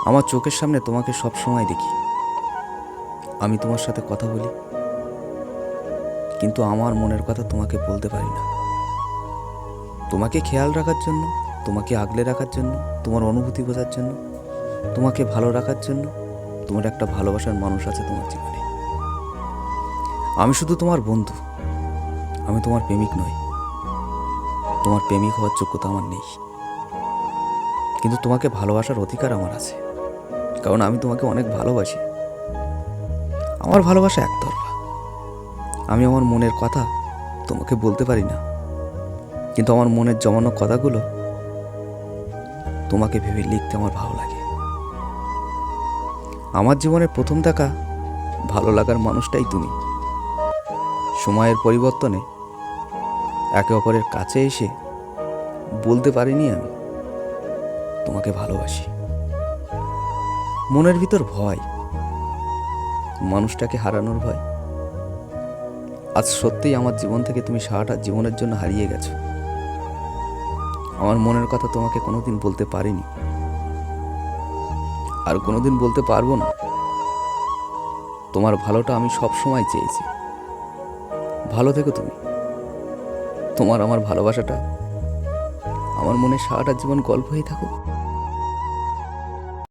আমার চোখের সামনে তোমাকে সব সময় দেখি, আমি তোমার সাথে কথা বলি, কিন্তু আমার মনের কথা তোমাকে বলতে পারি না। তোমাকে খেয়াল রাখার জন্য, তোমাকে আগলে রাখার জন্য, তোমার অনুভূতি বোঝার জন্য, তোমাকে ভালো রাখার জন্য তোমার একটা ভালোবাসার মানুষ আছে তোমার জীবনে। আমি শুধু তোমার বন্ধু, আমি তোমার প্রেমিক নই। তোমার প্রেমিক হওয়ার যোগ্যতা আমার নেই, কিন্তু তোমাকে ভালোবাসার অধিকার আমার আছে, কারণ আমি তোমাকে অনেক ভালোবাসি। আমার ভালোবাসা একতরফা। আমি আমার মনের কথা তোমাকে বলতে পারি না, কিন্তু আমার মনের জমানো কথাগুলো তোমাকে ভেবে লিখতে আমার ভালো লাগে। আমার জীবনের প্রথম দেখা ভালো লাগার মানুষটাই তুমি। সময়ের পরিবর্তনে একে অপরের কাছে এসে বলতে পারিনি আমি তোমাকে ভালোবাসি। মনের ভিতর ভয়, মানুষটাকে হারানোর ভয়। আজ সত্যিই আমার জীবন থেকে তুমি সারাটা জীবনের জন্য হারিয়ে গেছো। আমার মনের কথা তোমাকে কোনোদিন বলতে পারিনি, আর কোনোদিন বলতে পারবো না। তোমার ভালোটা আমি সব সময় চেয়েছি। ভালো থেকো তুমি। তোমার আমার ভালোবাসাটা আমার মনে সারাটা জীবন গল্প হয়ে থাকুক।